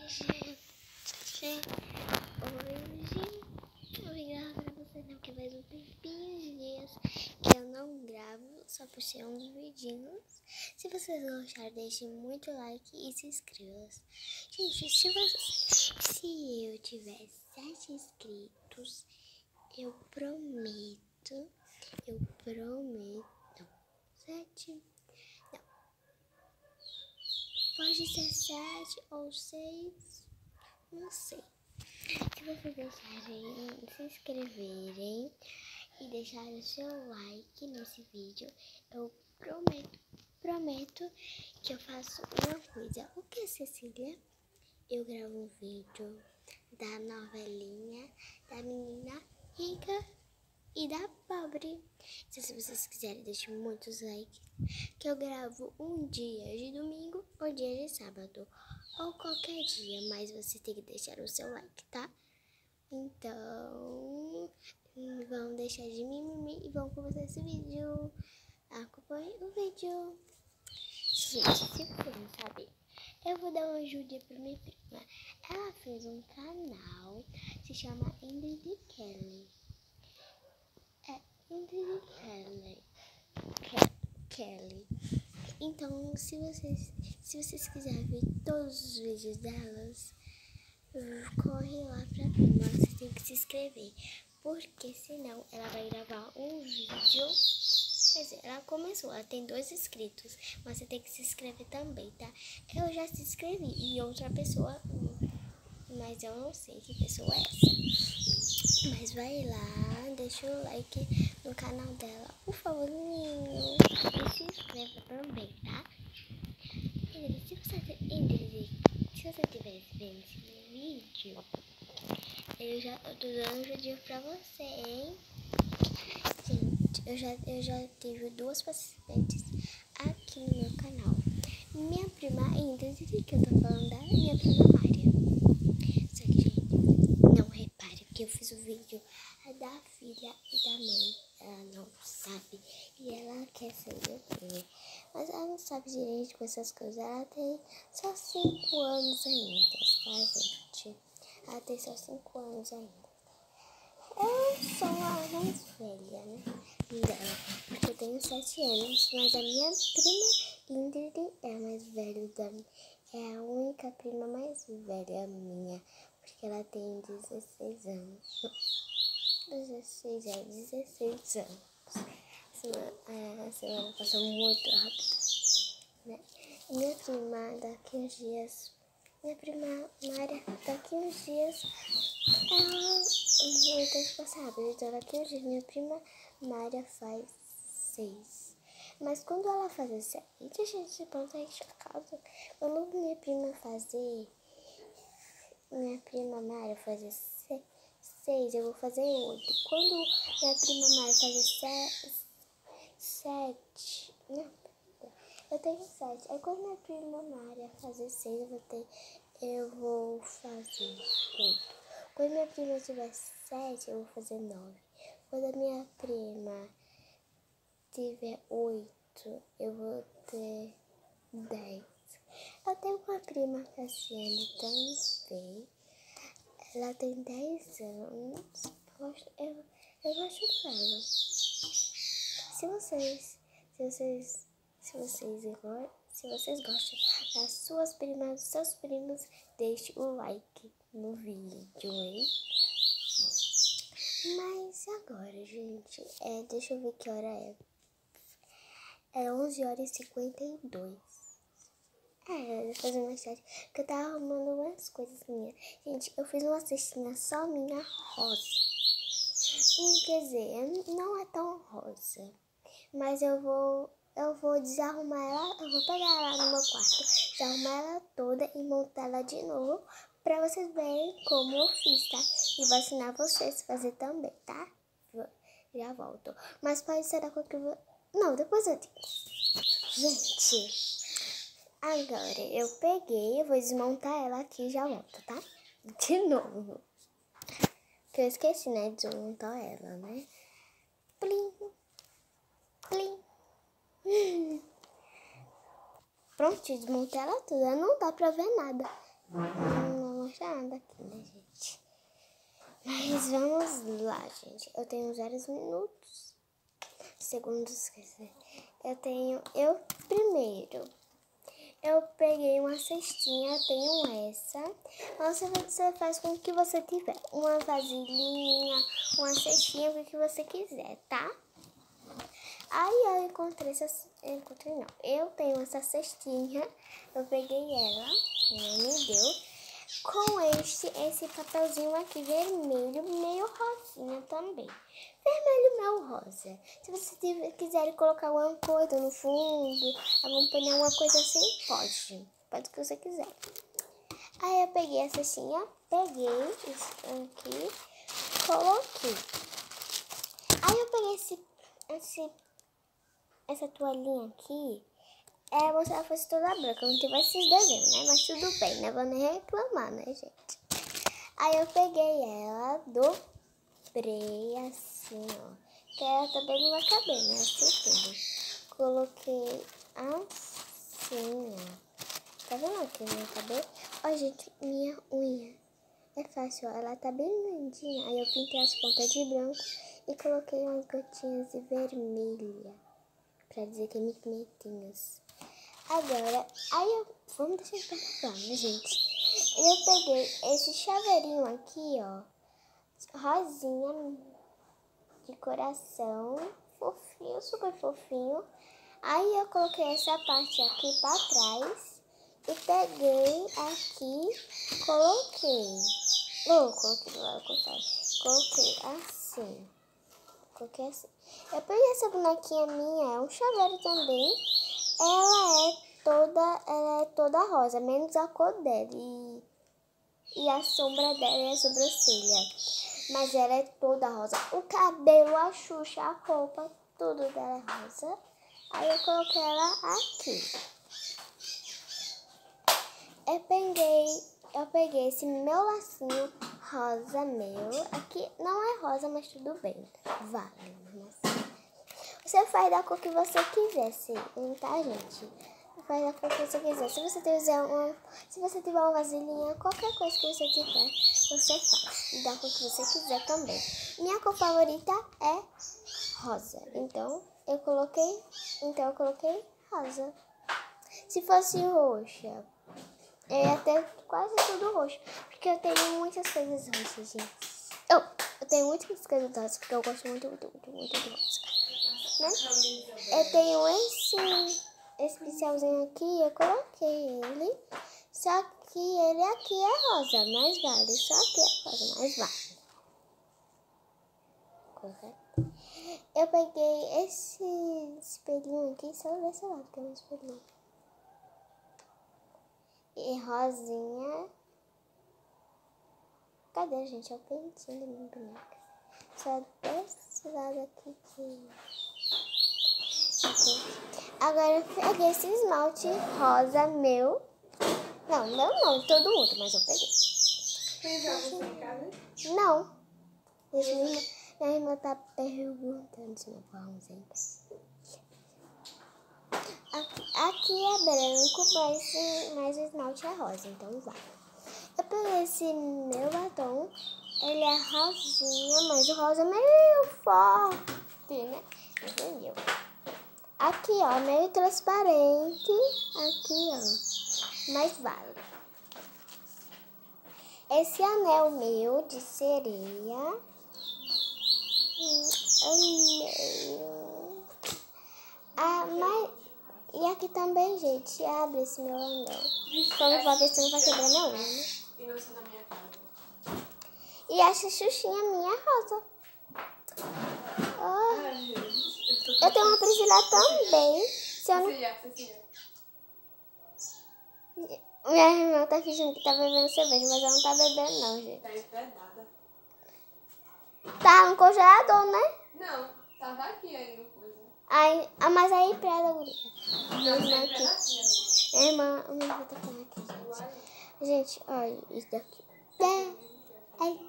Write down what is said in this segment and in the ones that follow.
gente, hoje eu vim gravar pra vocês, né? Porque faz um tempinho de dias que eu não gravo, só postei uns vidinhos. Se vocês gostaram, deixem muito like e se inscrevam. Gente, se eu tiver 7 inscritos, eu prometo, 7, não, pode ser 7 ou 6, não sei. Se vocês deixarem, se inscreverem e deixarem o seu like nesse vídeo, eu prometo que eu faço uma coisa. O que, Cecília? Eu gravo um vídeo da novelinha da menina rica e da pobre. Então, se vocês quiserem, deixem muitos likes, que eu gravo um dia de domingo ou dia de sábado, ou qualquer dia, mas você tem que deixar o seu like, tá? Então, vão deixar de mimimi e vão começar esse vídeo. Acompanhe o vídeo. Gente, se você não sabe, eu vou dar uma ajuda pra minha prima. Ela fez um canal, se chama Ingrid Kelly. Ingrid Kelly. Então, se vocês quiserem ver todos os vídeos delas, corre lá pra prima. Você tem que se inscrever, porque senão ela vai gravar um vídeo. Quer dizer, ela tem 2 inscritos, mas você tem que se inscrever também, tá? Eu já se inscrevi e outra pessoa, mas eu não sei que pessoa é essa. Mas vai lá, deixa o like no canal dela, por favorzinho, e se inscreva também, tá? Ingrid, se você estiver vendo esse vídeo, eu tô dando ajuda pra você, hein? Gente, eu já tive 2 participantes aqui no meu canal. Minha prima Ingrid, que eu tô falando dela, e minha prima Mária. Só que, gente, não repare que eu fiz o vídeo da filha e da mãe. Ela não sabe e ela quer ser youtuber, mas ela não sabe direito com essas coisas. Ela tem só 5 anos ainda, tá, gente? Ela tem só 5 anos ainda. Eu sou a mais velha, né, dela, porque eu tenho 7 anos, mas a minha prima Ingrid é a mais velha é a única prima mais velha minha, porque ela tem 16 anos. 16 anos. A semana passou muito rápido, né? Minha prima, daqui uns dias, minha prima Mária, daqui uns dias, ela tem que passar rápido. Então, daqui uns dias, minha prima Mária faz 6. Mas quando ela fazer 7, gente, pronto, aí chocado. Quando minha prima Mária fazer 6, eu vou fazer 8. Quando minha prima Mária fazer 7, não, eu tenho 7. Aí quando minha prima Mária fazer 6, eu vou fazer 8. Quando minha prima tiver 7, eu vou fazer 9. Quando a minha prima tiver 8, eu vou ter 10. Eu tenho uma prima, Cassiane, também. Ela tem 10 anos. Eu gosto dela. Se vocês gostam das suas primas, dos seus primos, deixe o like no vídeo, hein? Mas agora, gente, deixa eu ver que hora é. É 11h52. Deixa eu fazer uma chat, porque eu tava arrumando umas coisas minhas. Gente, eu fiz uma cestinha só minha rosa. Quer dizer, não é tão rosa. Mas eu vou desarrumar ela, eu vou pegar ela no meu quarto, desarrumar ela toda e montar ela de novo, pra vocês verem como eu fiz, tá? E vou ensinar vocês a fazer também, tá? Já volto. Mas pode ser da qualquer... Não, depois eu digo. Gente, agora eu vou desmontar ela aqui e já volto, tá? De novo. Porque eu esqueci, né, de desmontar ela, né? Plim. Pronto, desmontei ela toda. Não dá pra ver nada. Não vou mostrar nada aqui, né, gente? Mas vamos lá, gente. Eu tenho 0 minutos. Segundos, quer dizer. Eu primeiro. Eu peguei uma cestinha, tenho essa. Você faz com o que você tiver. Uma vasilhinha, uma cestinha, o que você quiser, tá? Aí eu encontrei não. Eu tenho essa cestinha. Eu peguei ela, ela me deu. Com esse papelzinho aqui vermelho, meio rosinha também. Vermelho meio rosa. Se você quiser colocar alguma coisa no fundo, acompanhar uma coisa assim, pode. Pode o que você quiser. Aí eu peguei a cestinha, peguei isso aqui, coloquei. Aí eu peguei essa toalhinha aqui. Se ela fosse toda branca, não tivesse esses desenhos, né? Mas tudo bem, não vou nem reclamar, né, gente? Aí eu peguei ela, dobrei assim, ó. Que ela também não vai caber, né? Assim tudo. Coloquei assim, ó. Tá vendo aqui no meu cabelo? Ó, gente, minha unha. É fácil, ó. Ela tá bem lindinha. Aí eu pintei as pontas de branco e coloquei umas gotinhas de vermelha. Pra dizer que é pigmentinhos. Agora, vamos deixar isso pra lá, né, gente? Eu peguei esse chaveirinho aqui, ó, rosinha, de coração, fofinho, super fofinho. Aí eu coloquei essa parte aqui pra trás e peguei aqui, coloquei do lado contrário, coloquei assim. Eu peguei essa bonequinha minha, é um chaveiro também. Ela é toda rosa, menos a cor dela e a sombra dela e a sobrancelha. Mas ela é toda rosa. O cabelo, a Xuxa, a roupa, tudo dela é rosa. Aí eu coloquei ela aqui. Eu peguei esse meu lacinho rosa meu. Aqui não é rosa, mas tudo bem. Vale, assim. Você faz da cor que você quiser, sim, tá, gente? Faz da cor que você quiser. Se você tiver uma vasilhinha, qualquer coisa que você tiver, você faz. E da cor que você quiser também. Minha cor favorita é rosa. Então eu coloquei rosa. Se fosse roxa, eu ia ter quase tudo roxo. Porque eu tenho muitas coisas roxas, gente. Eu tenho muitas coisas roxas, porque eu gosto muito de rosa. Né? Eu tenho esse pincelzinho aqui, eu coloquei ele. Só que ele aqui é rosa, mas vale. Só que é rosa, mas vale. Correto? Eu peguei esse espelhinho aqui, só desse lado que é um espelhinho. E rosinha. Cadê, gente? É o pentinho da minha boneca. Só desse lado aqui que... Agora eu peguei esse esmalte rosa meu. Não, meu não, todo mundo, mas eu peguei. Não. Minha irmã tá perguntando se meu pão aqui é branco, mas o esmalte é rosa, então vai. Eu peguei esse meu batom. Ele é rosinha, mas o rosa é meio forte, né? Entendeu? Aqui, ó, meio transparente. Aqui, ó, mas vale. Esse anel meu de sereia. E aqui também, gente, abre esse meu anel. Como vai ver se não vai quebrar minha unha, né? E essa xuxinha minha é rosa. Oh. Eu tenho uma Priscila também. Se eu não... Minha irmã tá fingindo que tá bebendo cerveja, mas ela não tá bebendo não, gente. Tá empedada. Tá no congelador, né? Não, tava aqui ainda. Mas aí preda, guria. Minha irmã aqui. Aqui, Minha irmã tá falando aqui, gente. Gente, olha isso daqui. Ai.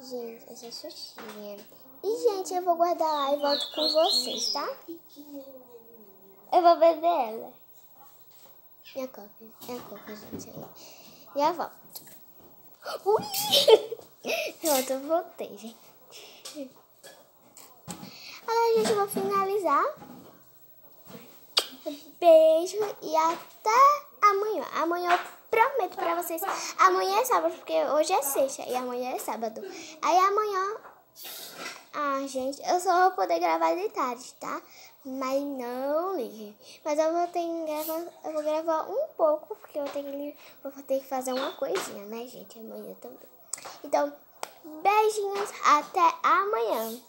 Gente, essa xuxinha. E, gente, eu vou guardar lá e volto com vocês, tá? Eu vou beber ela. Minha coca, gente. Já volto. Ui! Pronto, eu voltei, gente. Agora, gente, eu vou finalizar. Beijo e até amanhã. Amanhã eu prometo pra vocês. Amanhã é sábado, porque hoje é sexta e amanhã é sábado. Aí amanhã... gente, eu só vou poder gravar de tarde, tá? Mas não ligue. Mas eu vou ter que gravar, eu vou gravar um pouco, porque eu vou ter que fazer uma coisinha, né, gente? Amanhã também. Então, beijinhos, até amanhã.